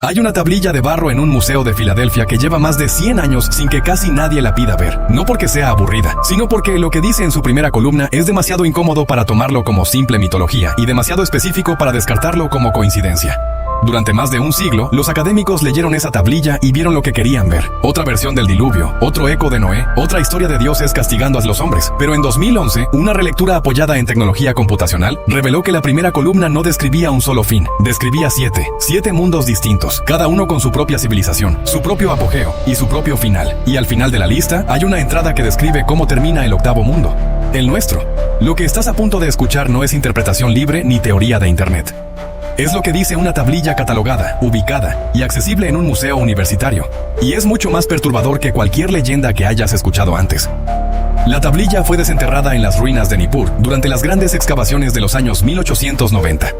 Hay una tablilla de barro en un museo de Filadelfia que lleva más de 100 años sin que casi nadie la pida ver. No porque sea aburrida, sino porque lo que dice en su primera columna es demasiado incómodo para tomarlo como simple mitología y demasiado específico para descartarlo como coincidencia. Durante más de un siglo, los académicos leyeron esa tablilla y vieron lo que querían ver. Otra versión del diluvio, otro eco de Noé, otra historia de dioses castigando a los hombres. Pero en 2011, una relectura apoyada en tecnología computacional reveló que la primera columna no describía un solo fin, describía 7 mundos distintos, cada uno con su propia civilización, su propio apogeo y su propio final. Y al final de la lista, hay una entrada que describe cómo termina el octavo mundo, el nuestro. Lo que estás a punto de escuchar no es interpretación libre ni teoría de Internet. Es lo que dice una tablilla catalogada, ubicada y accesible en un museo universitario. Y es mucho más perturbador que cualquier leyenda que hayas escuchado antes. La tablilla fue desenterrada en las ruinas de Nippur durante las grandes excavaciones de los años 1890.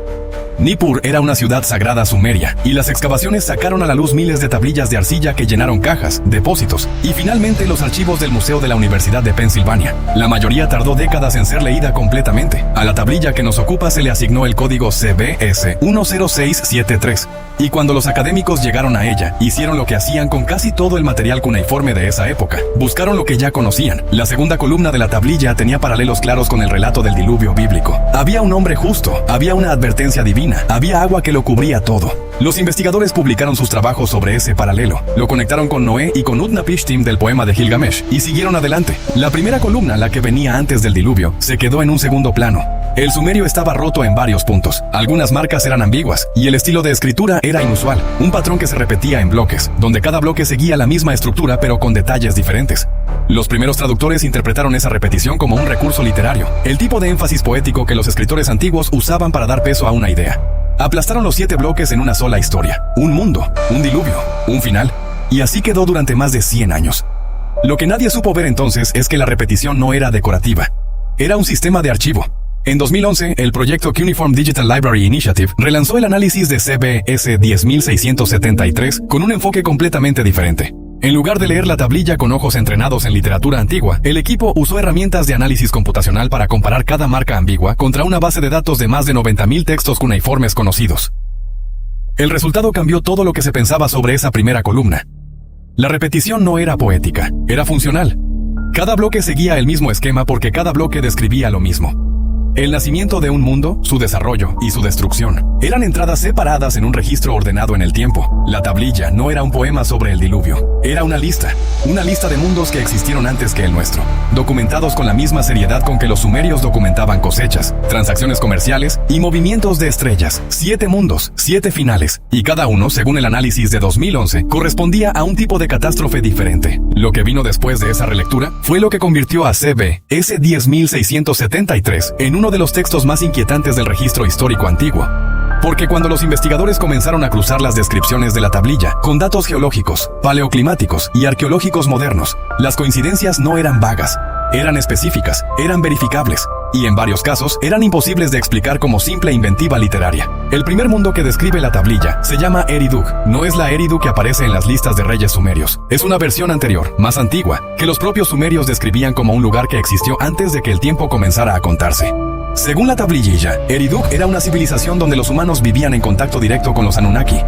Nippur era una ciudad sagrada sumeria, y las excavaciones sacaron a la luz miles de tablillas de arcilla que llenaron cajas, depósitos, y finalmente los archivos del Museo de la Universidad de Pensilvania. La mayoría tardó décadas en ser leída completamente. A la tablilla que nos ocupa se le asignó el código CBS 10673. Y cuando los académicos llegaron a ella, hicieron lo que hacían con casi todo el material cuneiforme de esa época. Buscaron lo que ya conocían. La segunda columna de la tablilla tenía paralelos claros con el relato del diluvio bíblico. Había un hombre justo, había una advertencia divina, había agua que lo cubría todo. Los investigadores publicaron sus trabajos sobre ese paralelo, lo conectaron con Noé y con Utnapishtim del poema de Gilgamesh, y siguieron adelante. La primera columna, la que venía antes del diluvio, se quedó en un segundo plano. El sumerio estaba roto en varios puntos, algunas marcas eran ambiguas, y el estilo de escritura era inusual, un patrón que se repetía en bloques, donde cada bloque seguía la misma estructura pero con detalles diferentes. Los primeros traductores interpretaron esa repetición como un recurso literario, el tipo de énfasis poético que los escritores antiguos usaban para dar peso a una idea. Aplastaron los 7 bloques en una sola historia, un mundo, un diluvio, un final, y así quedó durante más de 100 años. Lo que nadie supo ver entonces es que la repetición no era decorativa, era un sistema de archivo. En 2011, el proyecto Cuneiform Digital Library Initiative relanzó el análisis de CBS 10673 con un enfoque completamente diferente. En lugar de leer la tablilla con ojos entrenados en literatura antigua, el equipo usó herramientas de análisis computacional para comparar cada marca ambigua contra una base de datos de más de 90.000 textos cuneiformes conocidos. El resultado cambió todo lo que se pensaba sobre esa primera columna. La repetición no era poética, era funcional. Cada bloque seguía el mismo esquema porque cada bloque describía lo mismo. El nacimiento de un mundo, su desarrollo y su destrucción eran entradas separadas en un registro ordenado en el tiempo. La tablilla no era un poema sobre el diluvio, era una lista de mundos que existieron antes que el nuestro, documentados con la misma seriedad con que los sumerios documentaban cosechas, transacciones comerciales y movimientos de estrellas. 7 mundos, 7 finales, y cada uno, según el análisis de 2011, correspondía a un tipo de catástrofe diferente. Lo que vino después de esa relectura fue lo que convirtió a CBS 10673 en uno de los textos más inquietantes del registro histórico antiguo. Porque cuando los investigadores comenzaron a cruzar las descripciones de la tablilla con datos geológicos, paleoclimáticos y arqueológicos modernos, las coincidencias no eran vagas, eran específicas, eran verificables, y en varios casos eran imposibles de explicar como simple inventiva literaria. El primer mundo que describe la tablilla se llama Eridu. No es la Eridu que aparece en las listas de reyes sumerios. Es una versión anterior, más antigua, que los propios sumerios describían como un lugar que existió antes de que el tiempo comenzara a contarse. Según la tablilla, Eridu era una civilización donde los humanos vivían en contacto directo con los Anunnaki,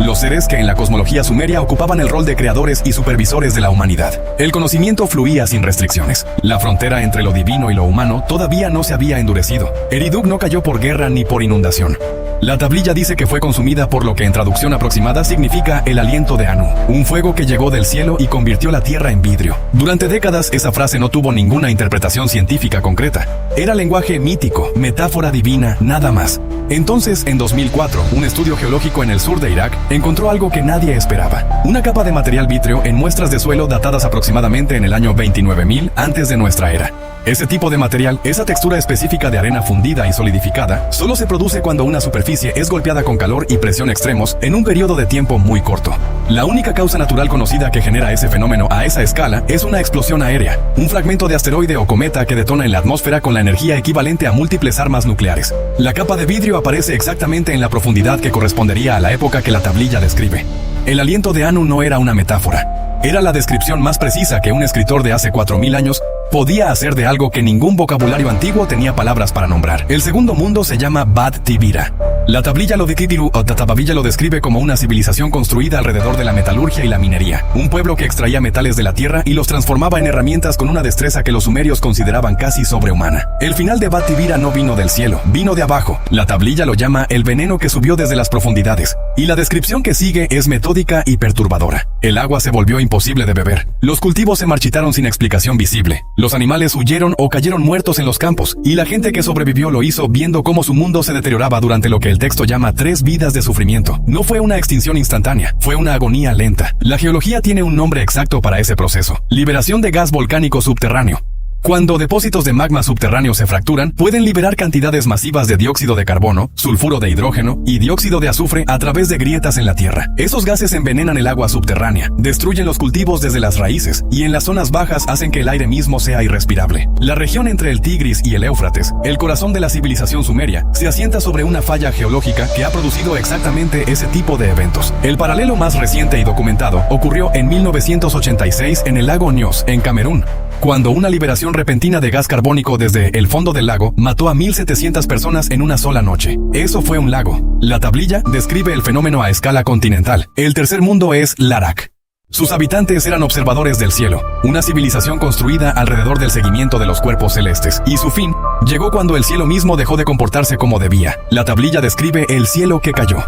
los seres que en la cosmología sumeria ocupaban el rol de creadores y supervisores de la humanidad. El conocimiento fluía sin restricciones. La frontera entre lo divino y lo humano todavía no se había endurecido. Eridu no cayó por guerra ni por inundación. La tablilla dice que fue consumida por lo que en traducción aproximada significa el aliento de Anu, un fuego que llegó del cielo y convirtió la tierra en vidrio. Durante décadas esa frase no tuvo ninguna interpretación científica concreta. Era lenguaje mítico, metáfora divina, nada más. Entonces, en 2004, un estudio geológico en el sur de Irak encontró algo que nadie esperaba. Una capa de material vítreo en muestras de suelo datadas aproximadamente en el año 29.000 antes de nuestra era. Ese tipo de material, esa textura específica de arena fundida y solidificada, solo se produce cuando una superficie es golpeada con calor y presión extremos en un periodo de tiempo muy corto. La única causa natural conocida que genera ese fenómeno a esa escala es una explosión aérea, un fragmento de asteroide o cometa que detona en la atmósfera con la energía equivalente a múltiples armas nucleares. La capa de vidrio aparece exactamente en la profundidad que correspondería a la época que la tablilla describe. El aliento de Anu no era una metáfora. Era la descripción más precisa que un escritor de hace 4.000 años podía hacer de algo que ningún vocabulario antiguo tenía palabras para nombrar. El segundo mundo se llama Bad Tibira. La tablilla lo de Kitiru o Tatabavilla lo describe como una civilización construida alrededor de la metalurgia y la minería. Un pueblo que extraía metales de la tierra y los transformaba en herramientas con una destreza que los sumerios consideraban casi sobrehumana. El final de Bat-Tibira no vino del cielo, vino de abajo. La tablilla lo llama el veneno que subió desde las profundidades. Y la descripción que sigue es metódica y perturbadora. El agua se volvió imposible de beber. Los cultivos se marchitaron sin explicación visible. Los animales huyeron o cayeron muertos en los campos. Y la gente que sobrevivió lo hizo viendo cómo su mundo se deterioraba durante lo que el texto llama 3 vidas de sufrimiento. No fue una extinción instantánea, fue una agonía lenta. La geología tiene un nombre exacto para ese proceso: liberación de gas volcánico subterráneo. Cuando depósitos de magma subterráneo se fracturan, pueden liberar cantidades masivas de dióxido de carbono, sulfuro de hidrógeno y dióxido de azufre a través de grietas en la tierra. Esos gases envenenan el agua subterránea, destruyen los cultivos desde las raíces y en las zonas bajas hacen que el aire mismo sea irrespirable. La región entre el Tigris y el Éufrates, el corazón de la civilización sumeria, se asienta sobre una falla geológica que ha producido exactamente ese tipo de eventos. El paralelo más reciente y documentado ocurrió en 1986 en el lago Nyos, en Camerún, cuando una liberación repentina de gas carbónico desde el fondo del lago mató a 1.700 personas en una sola noche. Eso fue un lago. La tablilla describe el fenómeno a escala continental. El tercer mundo es Larak. Sus habitantes eran observadores del cielo, una civilización construida alrededor del seguimiento de los cuerpos celestes, y su fin llegó cuando el cielo mismo dejó de comportarse como debía. La tablilla describe el cielo que cayó.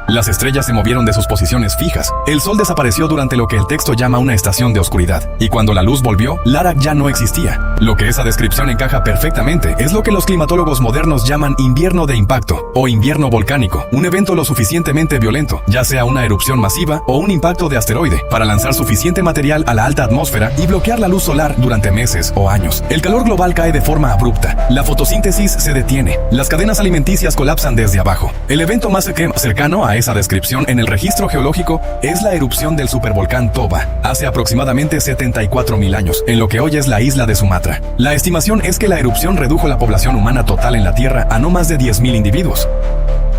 Las estrellas se movieron de sus posiciones fijas. El sol desapareció durante lo que el texto llama una estación de oscuridad. Y cuando la luz volvió, Larak ya no existía. Lo que esa descripción encaja perfectamente es lo que los climatólogos modernos llaman invierno de impacto o invierno volcánico. Un evento lo suficientemente violento, ya sea una erupción masiva o un impacto de asteroide, para lanzar suficiente material a la alta atmósfera y bloquear la luz solar durante meses o años. El calor global cae de forma abrupta. La fotosíntesis se detiene. Las cadenas alimenticias colapsan desde abajo. El evento más cercano a esa descripción en el registro geológico es la erupción del supervolcán Toba, hace aproximadamente 74.000 años, en lo que hoy es la isla de Sumatra. La estimación es que la erupción redujo la población humana total en la Tierra a no más de 10.000 individuos.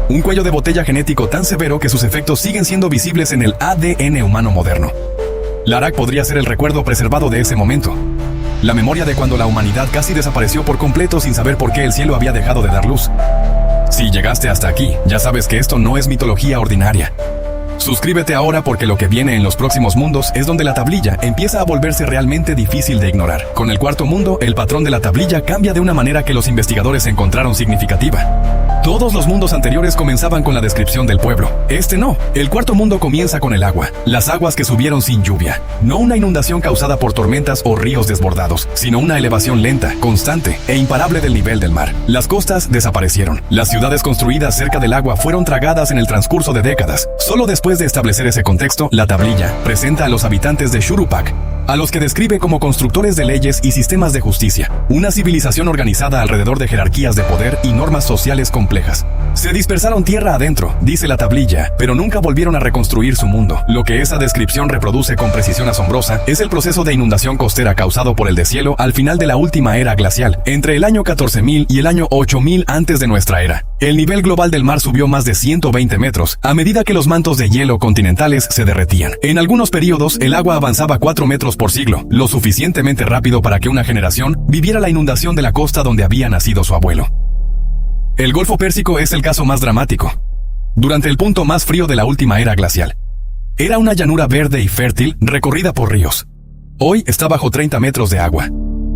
Un cuello de botella genético tan severo que sus efectos siguen siendo visibles en el ADN humano moderno. Larak podría ser el recuerdo preservado de ese momento. La memoria de cuando la humanidad casi desapareció por completo sin saber por qué el cielo había dejado de dar luz. Si llegaste hasta aquí, ya sabes que esto no es mitología ordinaria. Suscríbete ahora porque lo que viene en los próximos mundos es donde la tablilla empieza a volverse realmente difícil de ignorar. Con el cuarto mundo, el patrón de la tablilla cambia de una manera que los investigadores encontraron significativa. Todos los mundos anteriores comenzaban con la descripción del pueblo. Este no. El cuarto mundo comienza con el agua. Las aguas que subieron sin lluvia. No una inundación causada por tormentas o ríos desbordados, sino una elevación lenta, constante e imparable del nivel del mar. Las costas desaparecieron. Las ciudades construidas cerca del agua fueron tragadas en el transcurso de décadas. Solo después de establecer ese contexto, la tablilla presenta a los habitantes de Shurupak, a los que describe como constructores de leyes y sistemas de justicia, una civilización organizada alrededor de jerarquías de poder y normas sociales complejas. Se dispersaron tierra adentro, dice la tablilla, pero nunca volvieron a reconstruir su mundo. Lo que esa descripción reproduce con precisión asombrosa es el proceso de inundación costera causado por el deshielo al final de la última era glacial, entre el año 14.000 y el año 8.000 antes de nuestra era. El nivel global del mar subió más de 120 metros, a medida que los mantos de hielo continentales se derretían. En algunos periodos, el agua avanzaba 4 metros por siglo, lo suficientemente rápido para que una generación viviera la inundación de la costa donde había nacido su abuelo. El Golfo Pérsico es el caso más dramático. Durante el punto más frío de la última era glacial, era una llanura verde y fértil recorrida por ríos. Hoy está bajo 30 metros de agua.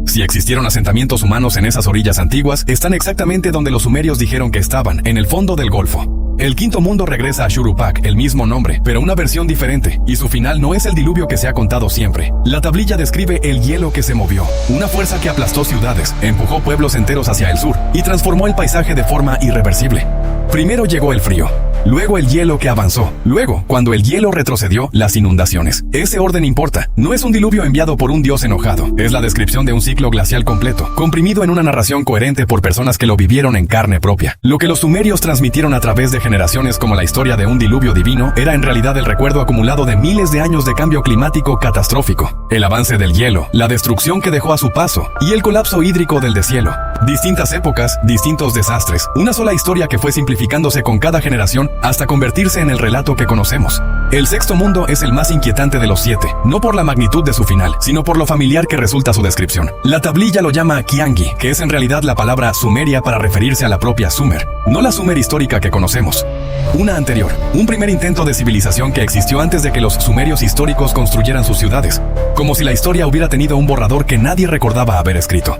Si existieron asentamientos humanos en esas orillas antiguas, están exactamente donde los sumerios dijeron que estaban, en el fondo del Golfo. El quinto mundo regresa a Shurupak, el mismo nombre, pero una versión diferente, y su final no es el diluvio que se ha contado siempre. La tablilla describe el hielo que se movió, una fuerza que aplastó ciudades, empujó pueblos enteros hacia el sur, y transformó el paisaje de forma irreversible. Primero llegó el frío, luego el hielo que avanzó, luego, cuando el hielo retrocedió, las inundaciones. Ese orden importa, no es un diluvio enviado por un dios enojado, es la descripción de un ciclo glacial completo, comprimido en una narración coherente por personas que lo vivieron en carne propia. Lo que los sumerios transmitieron a través de generaciones como la historia de un diluvio divino era en realidad el recuerdo acumulado de miles de años de cambio climático catastrófico, el avance del hielo, la destrucción que dejó a su paso y el colapso hídrico del deshielo. Distintas épocas, distintos desastres, una sola historia que fue simplificándose con cada generación descripción hasta convertirse en el relato que conocemos. El sexto mundo es el más inquietante de los 7, no por la magnitud de su final, sino por lo familiar que resulta su descripción. La tablilla lo llama Kiangi, que es en realidad la palabra sumeria para referirse a la propia Sumer, no la Sumer histórica que conocemos. Una anterior, un primer intento de civilización que existió antes de que los sumerios históricos construyeran sus ciudades, como si la historia hubiera tenido un borrador que nadie recordaba haber escrito.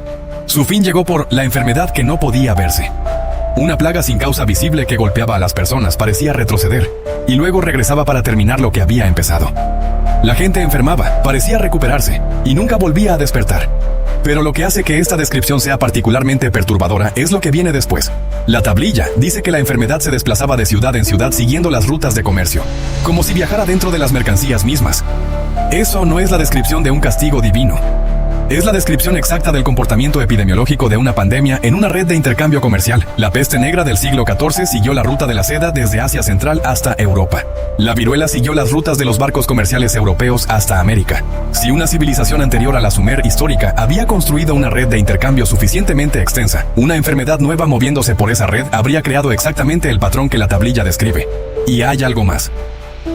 Su fin llegó por la enfermedad que no podía verse. Una plaga sin causa visible que golpeaba a las personas parecía retroceder, y luego regresaba para terminar lo que había empezado. La gente enfermaba, parecía recuperarse, y nunca volvía a despertar. Pero lo que hace que esta descripción sea particularmente perturbadora es lo que viene después. La tablilla dice que la enfermedad se desplazaba de ciudad en ciudad siguiendo las rutas de comercio, como si viajara dentro de las mercancías mismas. Eso no es la descripción de un castigo divino. Es la descripción exacta del comportamiento epidemiológico de una pandemia en una red de intercambio comercial. La peste negra del siglo XIV siguió la ruta de la seda desde Asia Central hasta Europa. La viruela siguió las rutas de los barcos comerciales europeos hasta América. Si una civilización anterior a la Sumer histórica había construido una red de intercambio suficientemente extensa, una enfermedad nueva moviéndose por esa red habría creado exactamente el patrón que la tablilla describe. Y hay algo más.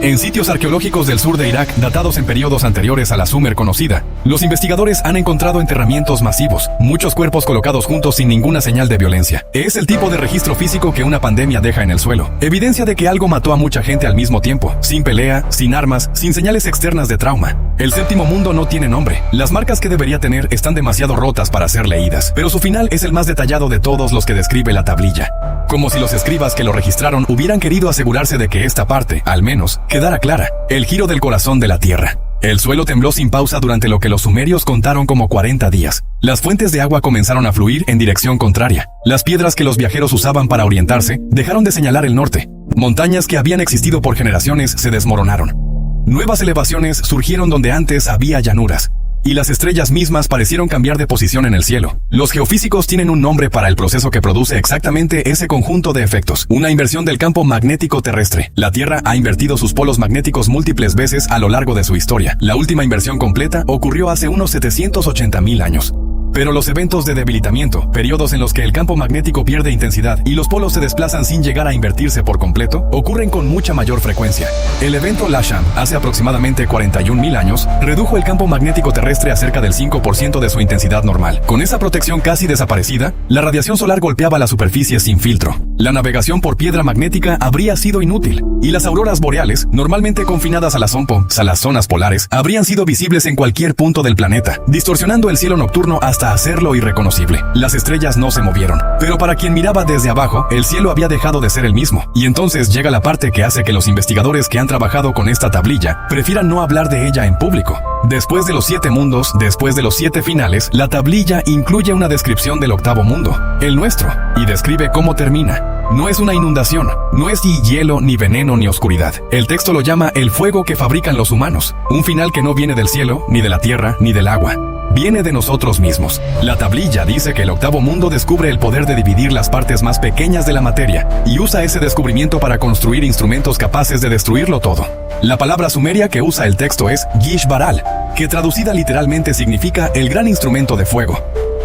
En sitios arqueológicos del sur de Irak, datados en periodos anteriores a la Sumer conocida, los investigadores han encontrado enterramientos masivos, muchos cuerpos colocados juntos sin ninguna señal de violencia. Es el tipo de registro físico que una pandemia deja en el suelo. Evidencia de que algo mató a mucha gente al mismo tiempo, sin pelea, sin armas, sin señales externas de trauma. El séptimo mundo no tiene nombre. Las marcas que debería tener están demasiado rotas para ser leídas, pero su final es el más detallado de todos los que describe la tablilla. Como si los escribas que lo registraron hubieran querido asegurarse de que esta parte, al menos, quedara clara. El giro del corazón de la Tierra. El suelo tembló sin pausa durante lo que los sumerios contaron como 40 días. Las fuentes de agua comenzaron a fluir en dirección contraria. Las piedras que los viajeros usaban para orientarse dejaron de señalar el norte. Montañas que habían existido por generaciones se desmoronaron. Nuevas elevaciones surgieron donde antes había llanuras. Y las estrellas mismas parecieron cambiar de posición en el cielo. Los geofísicos tienen un nombre para el proceso que produce exactamente ese conjunto de efectos. Una inversión del campo magnético terrestre. La Tierra ha invertido sus polos magnéticos múltiples veces a lo largo de su historia. La última inversión completa ocurrió hace unos 780.000 años. Pero los eventos de debilitamiento, periodos en los que el campo magnético pierde intensidad y los polos se desplazan sin llegar a invertirse por completo, ocurren con mucha mayor frecuencia. El evento Lasham, hace aproximadamente 41.000 años, redujo el campo magnético terrestre a cerca del 5% de su intensidad normal. Con esa protección casi desaparecida, la radiación solar golpeaba la superficie sin filtro. La navegación por piedra magnética habría sido inútil, y las auroras boreales, normalmente confinadas a las zonas polares, habrían sido visibles en cualquier punto del planeta, distorsionando el cielo nocturno hasta hacerlo irreconocible. Las estrellas no se movieron, pero para quien miraba desde abajo, el cielo había dejado de ser el mismo. Y entonces llega la parte que hace que los investigadores que han trabajado con esta tablilla prefieran no hablar de ella en público. Después de los 7 mundos, después de los 7 finales, la tablilla incluye una descripción del octavo mundo, el nuestro, y describe cómo termina. No es una inundación, no es ni hielo, ni veneno, ni oscuridad. El texto lo llama el fuego que fabrican los humanos, un final que no viene del cielo, ni de la tierra, ni del agua. Viene de nosotros mismos. La tablilla dice que el octavo mundo descubre el poder de dividir las partes más pequeñas de la materia y usa ese descubrimiento para construir instrumentos capaces de destruirlo todo. La palabra sumeria que usa el texto es Gish-Baral, que traducida literalmente significa el gran instrumento de fuego.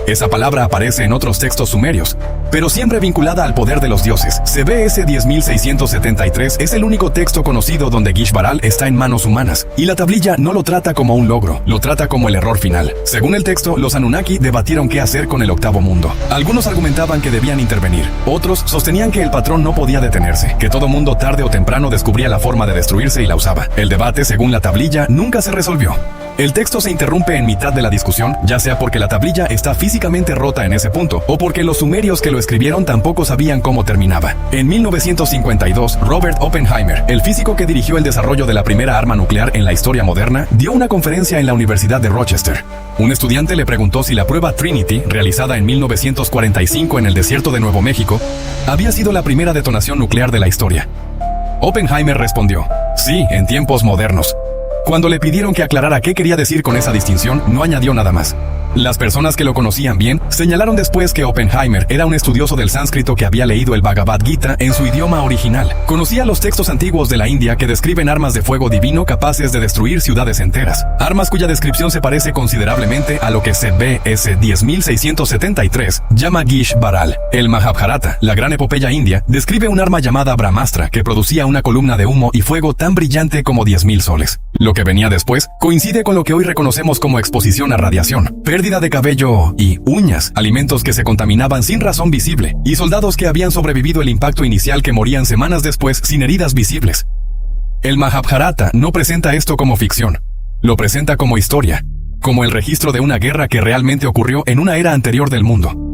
Esa palabra aparece en otros textos sumerios, pero siempre vinculada al poder de los dioses. CBS 10.673 es el único texto conocido donde Gish-Baral está en manos humanas, y la tablilla no lo trata como un logro, lo trata como el error final. Según el texto, los Anunnaki debatieron qué hacer con el octavo mundo. Algunos argumentaban que debían intervenir, otros sostenían que el patrón no podía detenerse, que todo mundo tarde o temprano descubría la forma de destruirse y la usaba. El debate, según la tablilla, nunca se resolvió. El texto se interrumpe en mitad de la discusión, ya sea porque la tablilla está físicamente rota en ese punto, o porque los sumerios que lo escribieron tampoco sabían cómo terminaba. En 1952, Robert Oppenheimer, el físico que dirigió el desarrollo de la primera arma nuclear en la historia moderna, dio una conferencia en la Universidad de Rochester. Un estudiante le preguntó si la prueba Trinity, realizada en 1945 en el desierto de Nuevo México, había sido la primera detonación nuclear de la historia. Oppenheimer respondió, sí, en tiempos modernos. Cuando le pidieron que aclarara qué quería decir con esa distinción, no añadió nada más. Las personas que lo conocían bien señalaron después que Oppenheimer era un estudioso del sánscrito que había leído el Bhagavad Gita en su idioma original. Conocía los textos antiguos de la India que describen armas de fuego divino capaces de destruir ciudades enteras. Armas cuya descripción se parece considerablemente a lo que CBS 10673 llama Gish Baral. El Mahabharata, la gran epopeya india, describe un arma llamada Brahmastra que producía una columna de humo y fuego tan brillante como 10.000 soles. Lo que venía después coincide con lo que hoy reconocemos como exposición a radiación, pérdida de cabello y uñas, alimentos que se contaminaban sin razón visible, y soldados que habían sobrevivido el impacto inicial que morían semanas después sin heridas visibles. El Mahabharata no presenta esto como ficción, lo presenta como historia, como el registro de una guerra que realmente ocurrió en una era anterior del mundo.